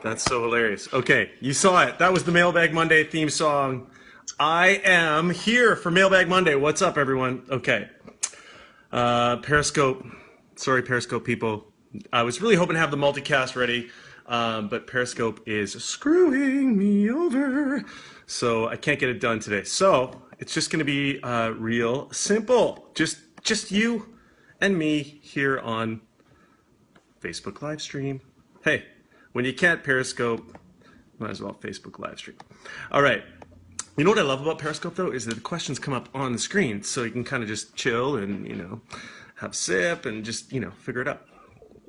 That's so hilarious. Okay, you saw it. That was the Mailbag Monday theme song. I am here for Mailbag Monday. What's up, everyone? Okay. Periscope. Sorry, Periscope people. I was really hoping to have the multicast ready, but Periscope is screwing me over. So I can't get it done today. So it's just going to be real simple. Just you and me here on Facebook live stream. Hey, when you can't Periscope, might as well Facebook live stream. All right. You know what I love about Periscope though is that the questions come up on the screen, so you can kind of just chill and have a sip and just figure it out.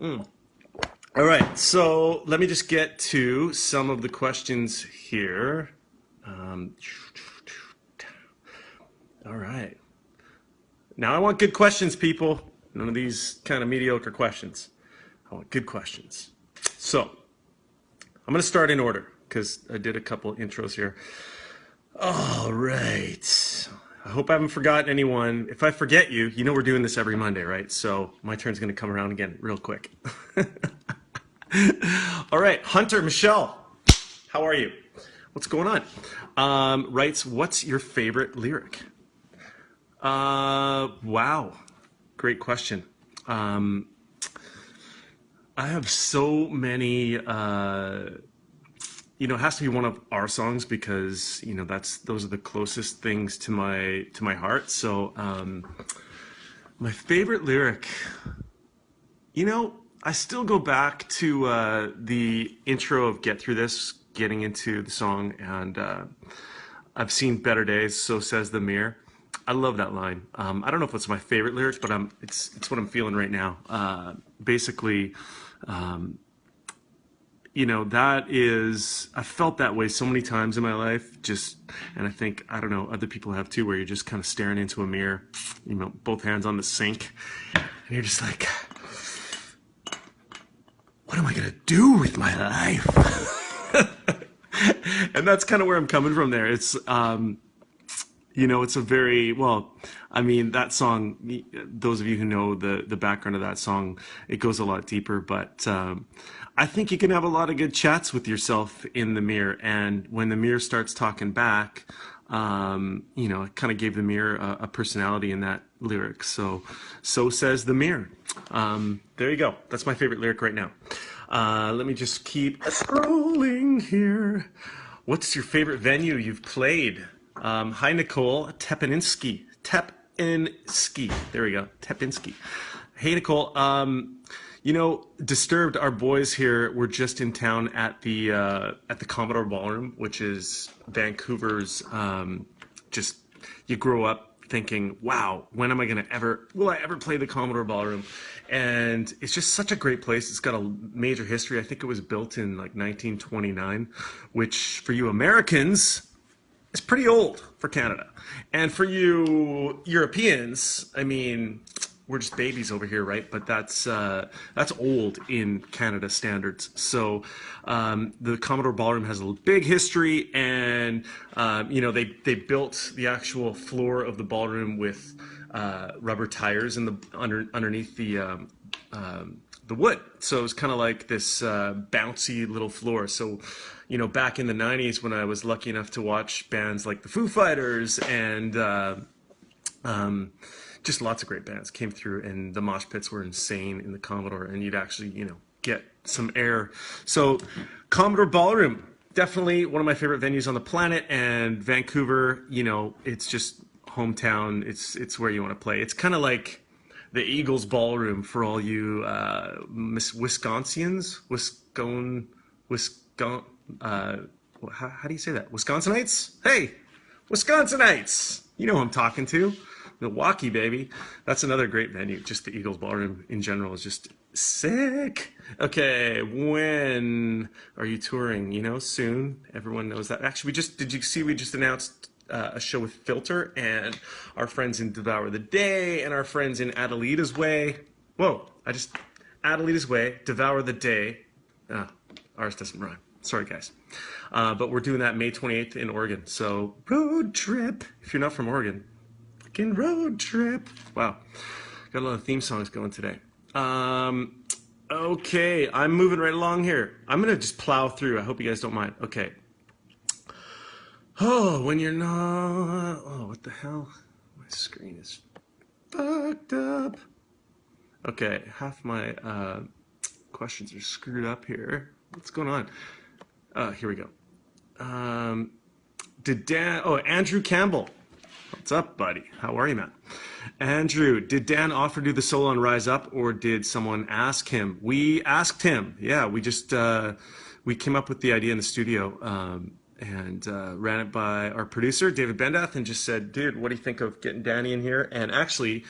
All right. So let me just get to some of the questions here. All right. Now I want good questions, people. None of these kind of mediocre questions. I want good questions. So I'm going to start in order because I did a couple intros here. All right. I hope I haven't forgotten anyone. If I forget you, you know we're doing this every Monday, right? So my turn's going to come around again real quick. All right. Hunter, Michelle, how are you? What's going on? Writes, what's your favorite lyric? Wow. Great question. I have so many, it has to be one of our songs because, those are the closest things to my heart. So, my favorite lyric, I still go back to, the intro of Get Through This, getting into the song, and, I've seen better days, so says the mirror. I love that line. I don't know if it's my favorite lyric, but it's what I'm feeling right now. Basically, that is, I felt that way so many times in my life, and I think, I don't know, other people have too, where you're just kind of staring into a mirror, both hands on the sink, and you're just like, what am I going to do with my life? And that's kind of where I'm coming from there. It's, it's a very, that song, those of you who know the background of that song, it goes a lot deeper, but I think you can have a lot of good chats with yourself in the mirror, and when the mirror starts talking back, it kind of gave the mirror a personality in that lyric, so says the mirror. There you go. That's my favorite lyric right now. Let me just keep scrolling here. What's your favorite venue you've played? Hi, Nicole Tepinski. There we go. Tepinski. Hey, Nicole. Disturbed, our boys here were just in town at the Commodore Ballroom, which is Vancouver's. You grow up thinking, wow, when am I going to will I ever play the Commodore Ballroom? And it's just such a great place. It's got a major history. I think it was built in like 1929, which for you Americans, it's pretty old for Canada. And for you Europeans, I mean, we're just babies over here, right? But that's old in Canada standards. So the Commodore Ballroom has a big history, and they built the actual floor of the ballroom with rubber tires underneath the wood. So it was kind of like this bouncy little floor. So, back in the 90s when I was lucky enough to watch bands like the Foo Fighters and just lots of great bands came through, and the mosh pits were insane in the Commodore, and you'd actually, get some air. So Commodore Ballroom, definitely one of my favorite venues on the planet, and Vancouver, it's just hometown. It's where you want to play. It's kind of like the Eagles Ballroom for all you Wisconsians, how do you say that? Wisconsinites? Hey, Wisconsinites! You know who I'm talking to. Milwaukee, baby. That's another great venue. Just the Eagles Ballroom in general is just sick. Okay, when are you touring? Soon. Everyone knows that. Actually, did you see we just announced a show with Filter and our friends in Devour the Day and our friends in Adelita's Way. Adelita's Way, Devour the Day. Ours doesn't rhyme. Sorry, guys. But we're doing that May 28th in Oregon. So, road trip. If you're not from Oregon, road trip. Wow. Got a lot of theme songs going today. Okay, I'm moving right along here. I'm gonna just plow through. I hope you guys don't mind. Okay. Oh, when you're not. Oh, what the hell? My screen is fucked up. Okay, half my questions are screwed up here. What's going on? Here we go. Um, did Dan? Oh, Andrew Campbell. What's up, buddy? How are you, man? Andrew, did Dan offer to do the solo on Rise Up, or did someone ask him? We asked him. Yeah, we just we came up with the idea in the studio and ran it by our producer, David Bendath, and just said, "Dude, what do you think of getting Danny in here?" And actually,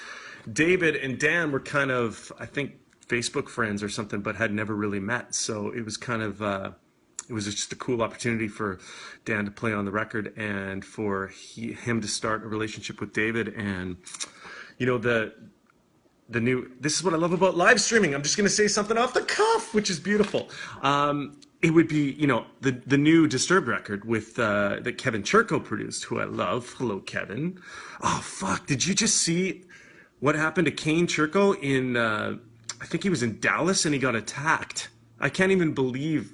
David and Dan were kind of, I think, Facebook friends or something, but had never really met. So it was kind of. It was just a cool opportunity for Dan to play on the record and for him to start a relationship with David. And you know, the new, this is what I love about live streaming. I'm just going to say something off the cuff, which is beautiful. It would be, you know, the new Disturbed record with that Kevin Churko produced, who I love. Hello, Kevin. Oh fuck! Did you just see what happened to Kane Churko in? I think he was in Dallas and he got attacked. I can't even believe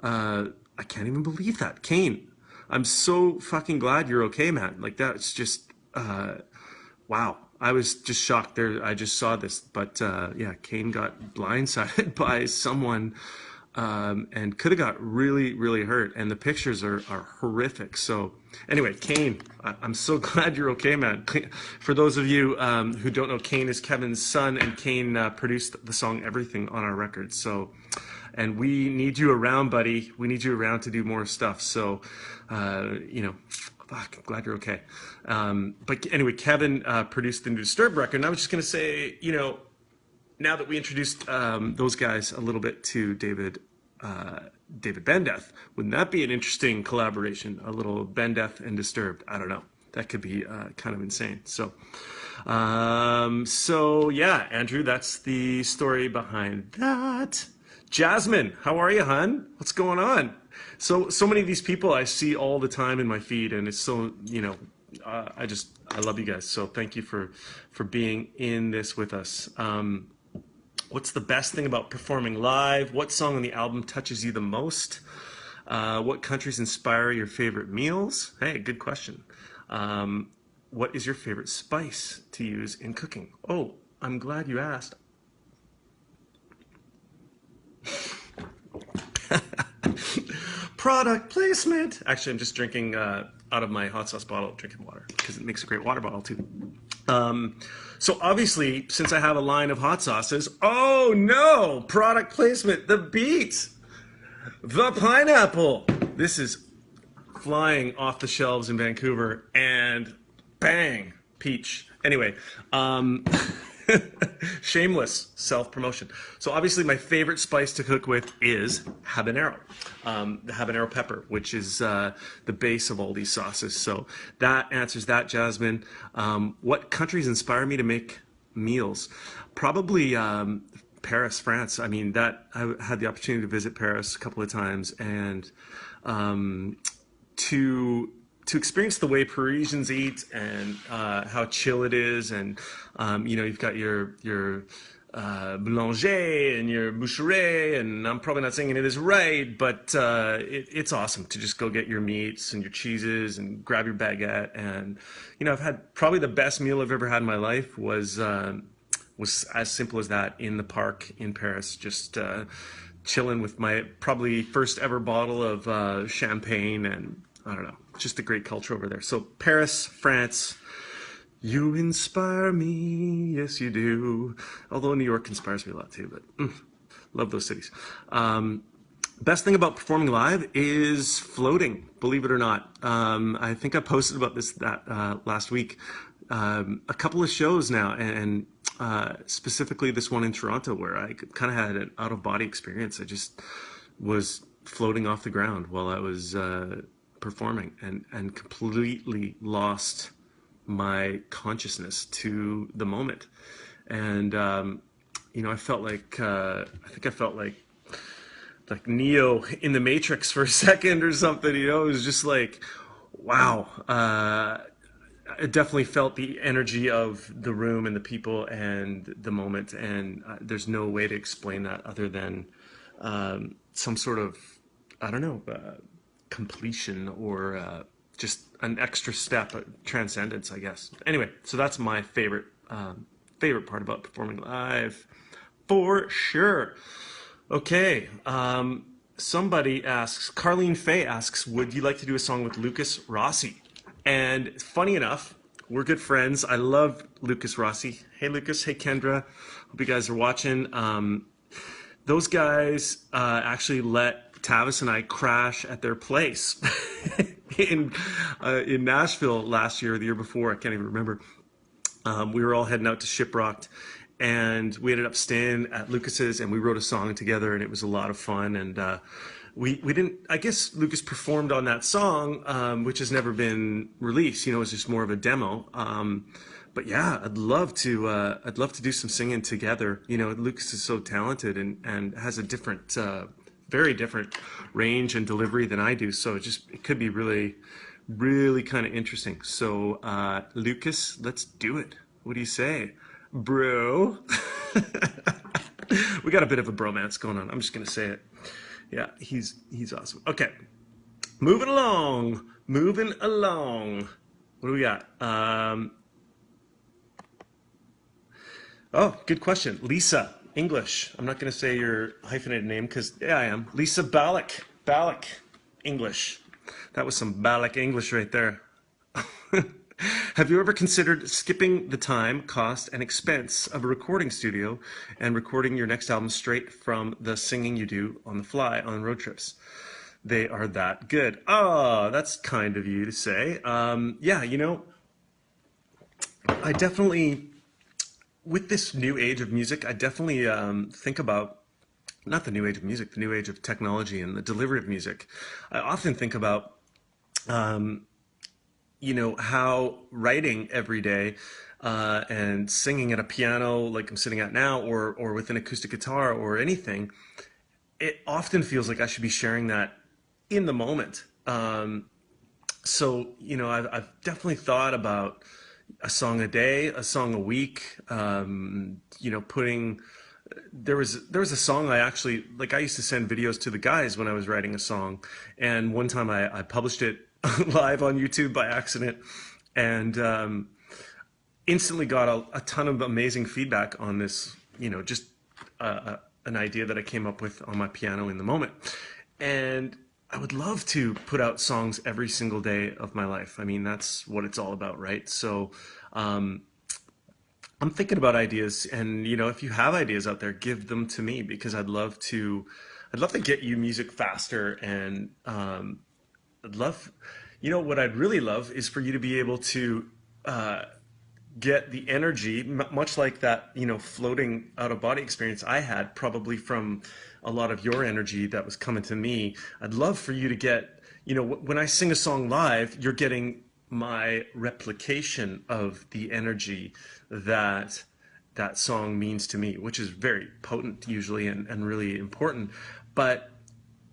I can't even believe that, Kane. I'm so fucking glad you're okay, man. Like that's just wow. I was just shocked there. I just saw this, but yeah, Kane got blindsided by someone and could have got really, really hurt. And the pictures are horrific. So anyway, Kane, I'm so glad you're okay, man. For those of you who don't know, Kane is Kevin's son, and Kane produced the song "Everything" on our record. So, and we need you around, buddy. We need you around to do more stuff. So, you know. Fuck, I'm glad you're okay. But anyway, Kevin produced the new Disturbed record, and I was just going to say, you know, now that we introduced those guys a little bit to David Bendeath, wouldn't that be an interesting collaboration? A little Bendeath and Disturbed. I don't know. That could be kind of insane. So, so yeah, Andrew, that's the story behind that. Jasmine, how are you, hun? What's going on? So many of these people I see all the time in my feed, and it's so, you know, I love you guys. So thank you for being in this with us. What's the best thing about performing live? What song on the album touches you the most? What countries inspire your favorite meals? Hey, good question. What is your favorite spice to use in cooking? Oh, I'm glad you asked. Product placement. Actually, I'm just drinking out of my hot sauce bottle, drinking water, because it makes a great water bottle too. So obviously, since I have a line of hot sauces, oh no, product placement, the beet, the pineapple. This is flying off the shelves in Vancouver, and bang, peach. Anyway, shameless self-promotion. So obviously my favorite spice to cook with is habanero, the habanero pepper, which is the base of all these sauces. So that answers that, Jasmine. What countries inspire me to make meals? Probably Paris, France. I mean, that I had the opportunity to visit Paris a couple of times, and to experience the way Parisians eat and how chill it is, and you know, you've got your boulanger and your boucherie, and I'm probably not saying it is right, but it's awesome to just go get your meats and your cheeses and grab your baguette. And you know, I've had probably the best meal I've ever had in my life was as simple as that, in the park in Paris, just chilling with my probably first ever bottle of champagne, and I don't know, just a great culture over there. So Paris, France, you inspire me, yes you do. Although New York inspires me a lot too, but love those cities. Best thing about performing live is floating, believe it or not. I think I posted about this last week. A couple of shows now, and specifically this one in Toronto, where I kind of had an out-of-body experience. I just was floating off the ground while I was performing, and completely lost my consciousness to the moment. And you know, I felt like I think I felt like Neo in the Matrix for a second or something. You know, it was just like, wow. I definitely felt the energy of the room and the people and the moment, and there's no way to explain that other than some sort of, I don't know, completion or just an extra step, transcendence, I guess. Anyway, so that's my favorite part about performing live, for sure. Okay. Somebody asks, Carlene Faye asks, would you like to do a song with Lucas Rossi? And funny enough, we're good friends. I love Lucas Rossi. Hey, Lucas. Hey, Kendra. Hope you guys are watching. Those guys actually let Tavis and I crash at their place in Nashville last year or the year before. I can't even remember. We were all heading out to Shiprocked, and we ended up staying at Lucas's, and we wrote a song together, and it was a lot of fun. And we didn't, I guess Lucas performed on that song, which has never been released. You know, it was just more of a demo. But yeah, I'd love to do some singing together. You know, Lucas is so talented and has a different, very different range and delivery than I do. So it could be really, really kind of interesting. So, Lucas, let's do it. What do you say, bro? We got a bit of a bromance going on. I'm just gonna say it. Yeah, he's awesome. Okay, moving along. What do we got? Oh, good question. Lisa, English. I'm not going to say your hyphenated name because, yeah, I am. Lisa Ballack. Ballack, English. That was some Ballack English right there. Have you ever considered skipping the time, cost, and expense of a recording studio and recording your next album straight from the singing you do on the fly on road trips? They are that good. Oh, that's kind of you to say. Yeah, you know, I definitely... with this new age of music, I definitely think about, not the new age of music, the new age of technology and the delivery of music. I often think about, you know, how writing every day and singing at a piano like I'm sitting at now, or with an acoustic guitar or anything, it often feels like I should be sharing that in the moment. So, you know, I've definitely thought about a song a day, a song a week, you know, there was a song I actually, like, I used to send videos to the guys when I was writing a song. And one time I published it live on YouTube by accident, and instantly got a ton of amazing feedback on this, you know, just an idea that I came up with on my piano in the moment. And I would love to put out songs every single day of my life. I mean, that's what it's all about, right? So I'm thinking about ideas, and, you know, if you have ideas out there, give them to me, because I'd love to get you music faster. And I'd love, you know, what I'd really love is for you to be able to get the energy, much like that, you know, floating out of body experience I had, probably from a lot of your energy that was coming to me. I'd love for you to get, you know, when I sing a song live, you're getting my replication of the energy that that song means to me, which is very potent usually, and really important. But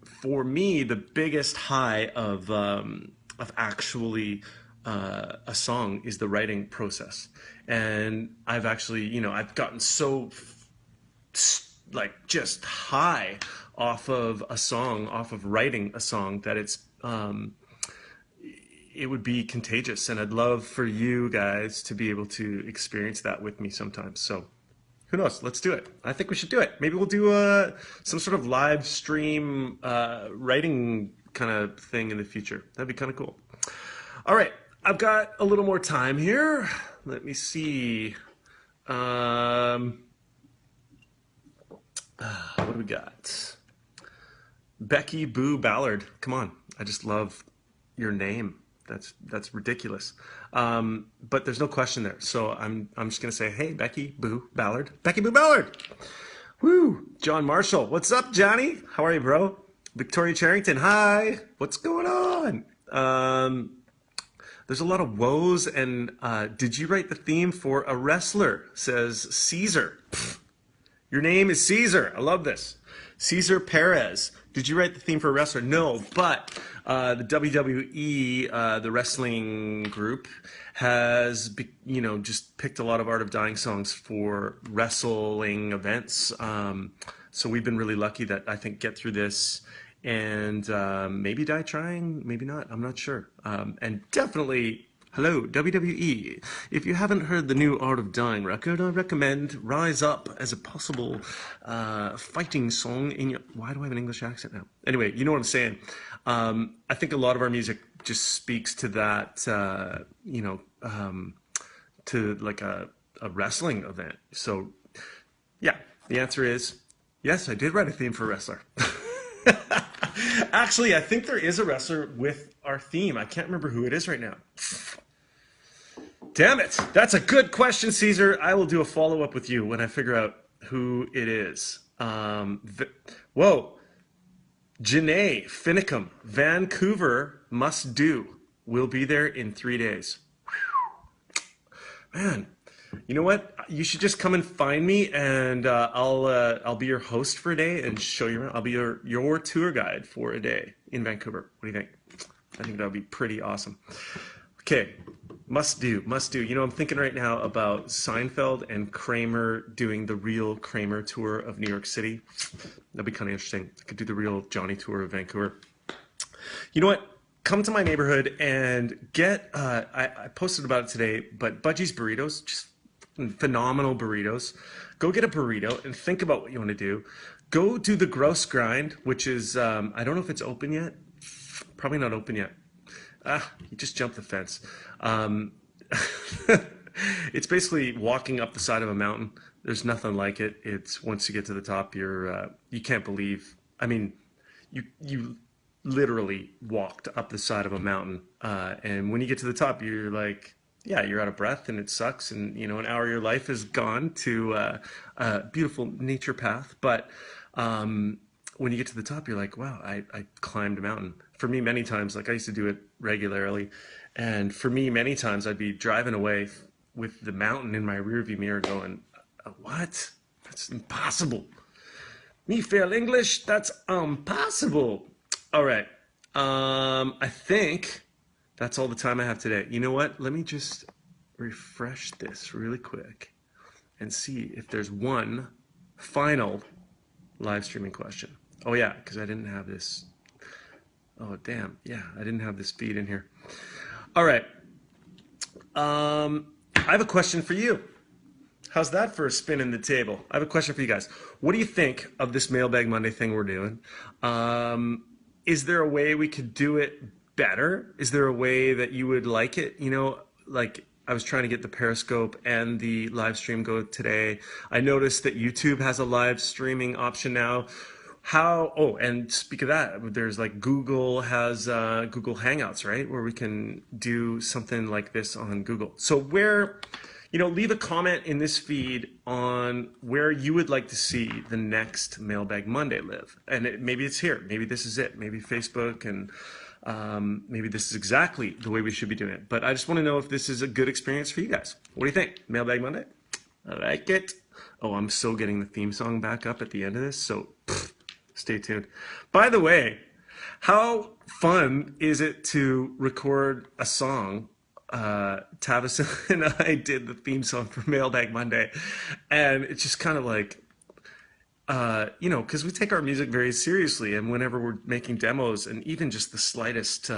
for me, the biggest high of actually a song is the writing process. And I've actually, you know, I've gotten so like just high off of a song, off of writing a song, that it would be contagious. And I'd love for you guys to be able to experience that with me sometimes. So who knows? Let's do it. I think we should do it. Maybe we'll do some sort of live stream writing kind of thing in the future. That'd be kind of cool. All right. I've got a little more time here. Let me see. What do we got? Becky Boo Ballard. Come on. I just love your name. That's ridiculous. But there's no question there. So I'm just gonna say, hey, Becky Boo Ballard. Becky Boo Ballard. Woo! John Marshall. What's up, Johnny? How are you, bro? Victoria Charrington. Hi. What's going on? There's a lot of woes, and did you write the theme for a wrestler? Says Caesar. Pfft. Your name is Caesar. I love this. Caesar Perez, did you write the theme for a wrestler? No, but the WWE, the wrestling group, has just picked a lot of Art of Dying songs for wrestling events. So we've been really lucky that I think get through this and maybe die trying, maybe not. I'm not sure. And definitely. Hello, WWE. If you haven't heard the new Art of Dying record, I recommend Rise Up as a possible fighting song in your... Why do I have an English accent now? Anyway, you know what I'm saying. I think a lot of our music just speaks to that, to like a wrestling event. So, yeah, the answer is yes, I did write a theme for a wrestler. Actually, I think there is a wrestler with our theme. I can't remember who it is right now. Damn it. That's a good question, Caesar. I will do a follow-up with you when I figure out who it is. Whoa. Janae Finicum, Vancouver must do. We'll be there in 3 days. Whew. Man, you know what? You should just come and find me, and I'll be your host for a day and show you around. I'll be your tour guide for a day in Vancouver. What do you think? I think that would be pretty awesome. Okay, must do. You know, I'm thinking right now about Seinfeld and Kramer doing the real Kramer tour of New York City. That'd be kind of interesting. I could do the real Jonny tour of Vancouver. You know what? Come to my neighborhood and get, I posted about it today, but Budgie's Burritos, just phenomenal burritos. Go get a burrito and think about what you want to do. Go do the Gross Grind, which is, I don't know if it's open yet. Probably not open yet. You just jumped the fence. It's basically walking up the side of a mountain. There's nothing like it. It's once you get to the top, you can't believe. I mean, you literally walked up the side of a mountain, and when you get to the top, you're like, yeah, you're out of breath, and it sucks, and an hour of your life is gone to a beautiful nature path. But when you get to the top, you're like, wow, I climbed a mountain. For me, many times, like I used to do it regularly, and for me, many times I'd be driving away with the mountain in my rearview mirror going, what? That's impossible. Me fail English? That's impossible. All right. I think that's all the time I have today. You know what? Let me just refresh this really quick and see if there's one final live streaming question. Oh yeah, because I didn't have this. Oh damn, yeah, I didn't have this feed in here. All right, I have a question for you. How's that for a spin in the table? I have a question for you guys. What do you think of this Mailbag Monday thing we're doing? Is there a way we could do it better? Is there a way that you would like it? Like I was trying to get the Periscope and the live stream go today. I noticed that YouTube has a live streaming option now. And speak of that, there's like Google has Google Hangouts, right? Where we can do something like this on Google. So leave a comment in this feed on where you would like to see the next Mailbag Monday live. And maybe it's here, maybe this is it, maybe Facebook, and maybe this is exactly the way we should be doing it. But I just want to know if this is a good experience for you guys. What do you think? Mailbag Monday? I like it. Oh, I'm so getting the theme song back up at the end of this, so stay tuned. By the way, how fun is it to record a song? Tavis and I did the theme song for Mailbag Monday, and it's just kind of like, because we take our music very seriously, and whenever we're making demos, and even just the slightest,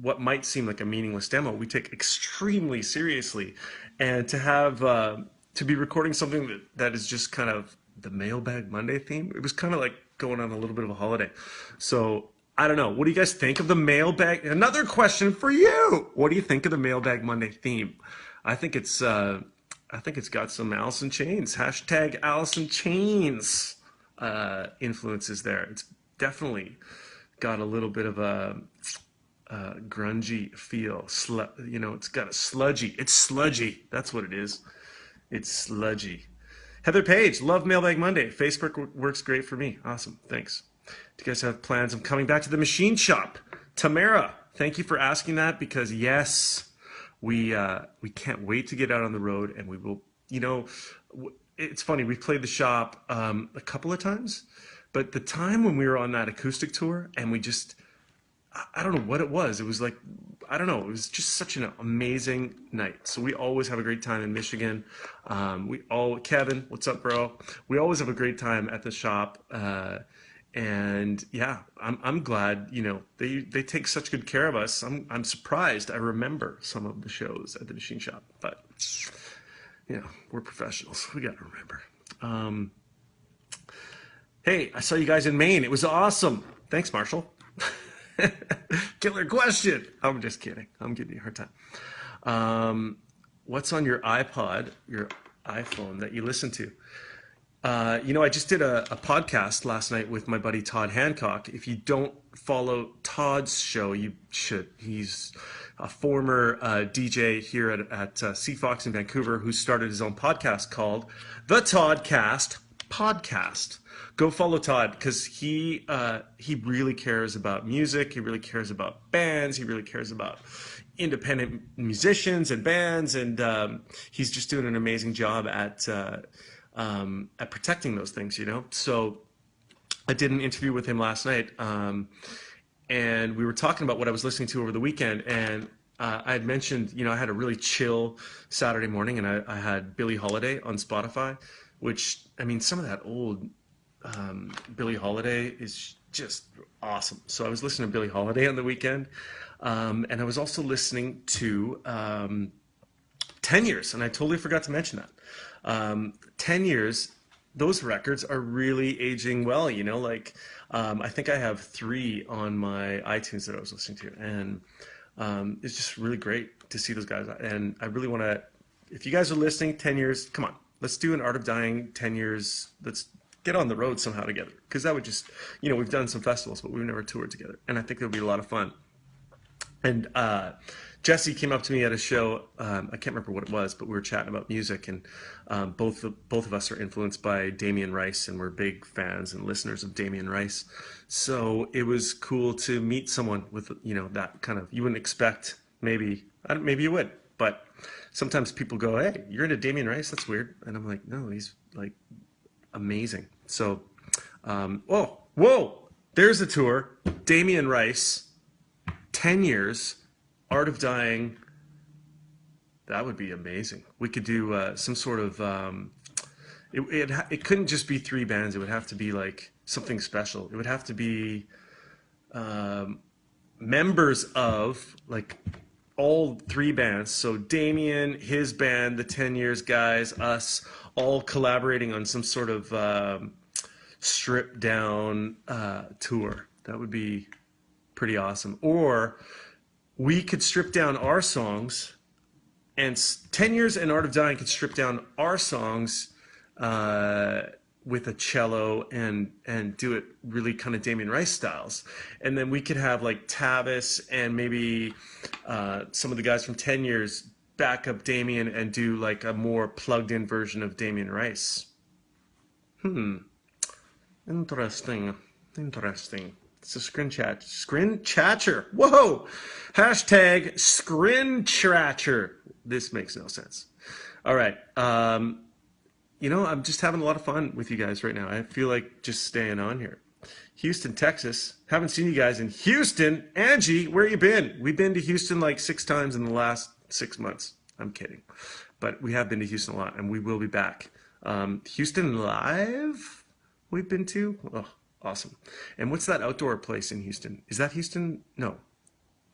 what might seem like a meaningless demo, we take extremely seriously, and to have to be recording something that is just kind of the Mailbag Monday theme, it was kind of like going on a little bit of a holiday. So I don't know. What do you guys think of the Mailbag? Another question for you. What do you think of the Mailbag Monday theme? I think it's got some Alice in Chains, hashtag Alice in Chains influences there. It's definitely got a little bit of a grungy feel. It's got a sludgy. It's sludgy. That's what it is. It's sludgy. Heather Page, love Mailbag Monday. Facebook works great for me. Awesome. Thanks. Do you guys have plans? I'm coming back to the machine shop. Tamara, thank you for asking that, because yes, we can't wait to get out on the road, and we will, it's funny. We played the shop a couple of times, but the time when we were on that acoustic tour and we just, I don't know what it was. It was like, I don't know. It was just such an amazing night. So we always have a great time in Michigan. Kevin, what's up, bro? We always have a great time at the shop. And yeah, I'm glad, they take such good care of us. I'm surprised. I remember some of the shows at the machine shop, but we're professionals. We got to remember. Hey, I saw you guys in Maine. It was awesome. Thanks, Marshall. Killer question. I'm just kidding. I'm giving you a hard time. What's on your iPod, your iPhone that you listen to? I just did a podcast last night with my buddy Todd Hancock. If you don't follow Todd's show, you should. He's a former DJ here at CFox in Vancouver who started his own podcast called The Toddcast Podcast. Go follow Todd because he really cares about music. He really cares about bands. He really cares about independent musicians and bands, and he's just doing an amazing job at protecting those things. So I did an interview with him last night, and we were talking about what I was listening to over the weekend, and I had mentioned, I had a really chill Saturday morning, and I had Billie Holiday on Spotify, which, I mean, some of that old Billie Holiday is just awesome. So I was listening to Billie Holiday on the weekend, and I was also listening to 10 Years, and I totally forgot to mention that. 10 Years, those records are really aging well, I think I have 3 on my iTunes that I was listening to, and it's just really great to see those guys. And I really want to, if you guys are listening, 10 Years, come on, let's do an Art of Dying 10 Years. Let's get on the road somehow together, because that would just, we've done some festivals, but we've never toured together, and I think it would be a lot of fun. And Jesse came up to me at a show. I can't remember what it was, but we were chatting about music, and both of us are influenced by Damien Rice, and we're big fans and listeners of Damien Rice. So it was cool to meet someone with that kind of, you wouldn't expect. Maybe you would, but sometimes people go, "Hey, you're into Damien Rice? That's weird." And I'm like, "No, he's like amazing." So, whoa, there's a tour. Damien Rice, 10 Years. Art of Dying, that would be amazing. We could do some sort of, it couldn't just be 3 bands. It would have to be like something special. It would have to be members of like all 3 bands. So Damien, his band, the 10 Years guys, us, all collaborating on some sort of stripped down tour. That would be pretty awesome. Or we could strip down our songs, and 10 Years and Art of Dying could strip down our songs with a cello and do it really kind of Damien Rice styles. And then we could have like Tavis and maybe some of the guys from 10 Years back up Damien and do like a more plugged in version of Damien Rice. Interesting. It's a screen chatcher. Whoa! Hashtag screen-chatcher. This makes no sense. All right. I'm just having a lot of fun with you guys right now. I feel like just staying on here. Houston, Texas. Haven't seen you guys in Houston. Angie, where you been? We've been to Houston like 6 times in the last 6 months. I'm kidding. But we have been to Houston a lot, and we will be back. Houston Live we've been to. Oh, awesome. And what's that outdoor place in Houston? Is that Houston? No.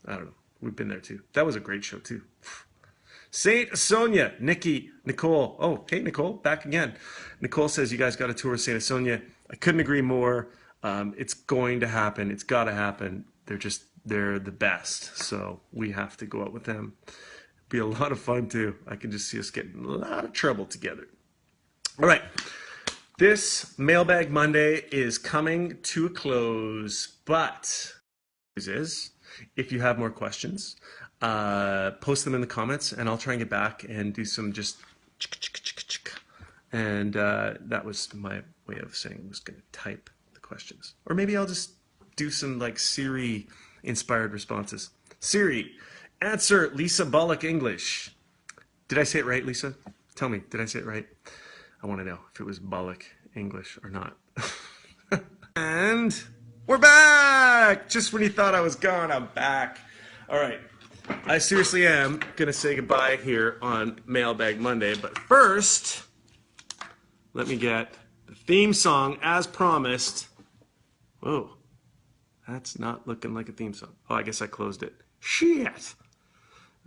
I don't know. We've been there too. That was a great show too. Saint Sonia, Nikki, Nicole. Oh, hey, Nicole, back again. Nicole says you guys got a tour of Saint Sonia. I couldn't agree more. It's going to happen. It's got to happen. They're the best. So we have to go out with them. Be a lot of fun too. I can just see us getting in a lot of trouble together. All right. This Mailbag Monday is coming to a close, but if you have more questions, post them in the comments, and I'll try and get back and do some just and that was my way of saying I was going to type the questions. Or maybe I'll just do some like Siri-inspired responses. Siri, answer Lisa Bullock English. Did I say it right, Lisa? Tell me, did I say it right? I want to know if it was Bullock English or not. And we're back! Just when you thought I was gone, I'm back. All right. I seriously am going to say goodbye here on Mailbag Monday, but first, let me get the theme song as promised. Whoa, that's not looking like a theme song. Oh, I guess I closed it. Shit!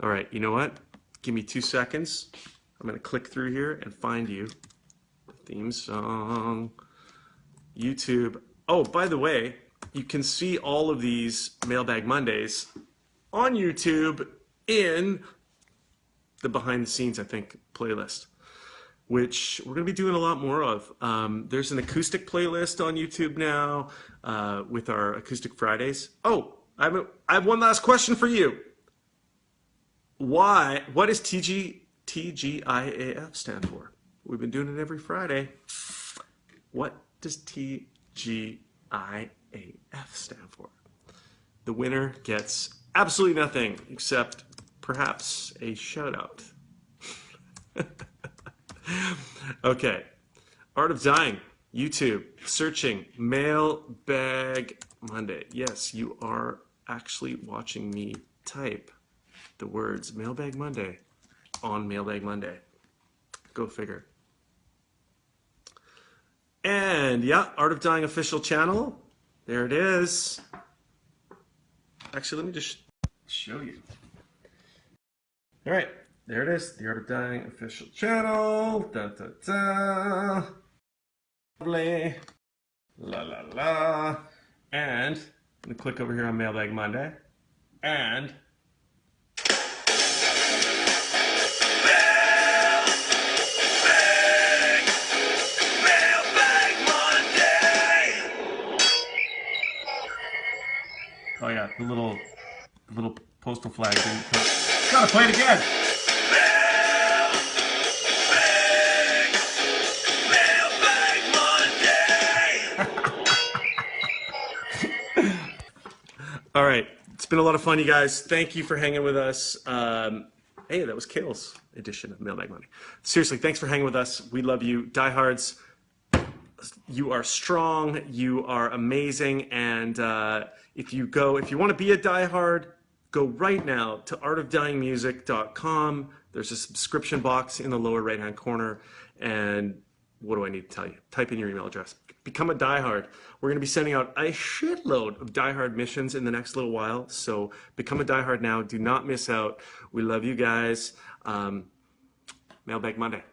All right, you know what? Give me 2 seconds. I'm going to click through here and find you the theme song. YouTube. Oh, by the way, you can see all of these Mailbag Mondays on YouTube in the behind the scenes, I think, playlist, which we're going to be doing a lot more of. There's an acoustic playlist on YouTube now with our Acoustic Fridays. Oh, I have one last question for you. What does TGIAF stand for? We've been doing it every Friday. What does TGIAF stand for? The winner gets absolutely nothing except perhaps a shout out. Okay. Art of Dying, YouTube, searching Mailbag Monday. Yes, you are actually watching me type the words Mailbag Monday on Mailbag Monday. Go figure. And yeah, Art of Dying official channel. There it is. Actually, let me just show you. All right, there it is. The Art of Dying official channel. Da, da, da. Lovely. La, la, la. And I'm going to click over here on Mailbag Monday. And oh yeah, the little postal flag didn't come. Gotta play it again. All right, it's been a lot of fun, you guys. Thank you for hanging with us. Hey, that was Kale's edition of Mailbag Monday. Seriously, thanks for hanging with us. We love you, diehards. You are strong. You are amazing. And if you want to be a diehard, go right now to artofdyingmusic.com. There's a subscription box in the lower right-hand corner. And what do I need to tell you? Type in your email address. Become a diehard. We're going to be sending out a shitload of diehard missions in the next little while. So become a diehard now. Do not miss out. We love you guys. Mailbag Monday.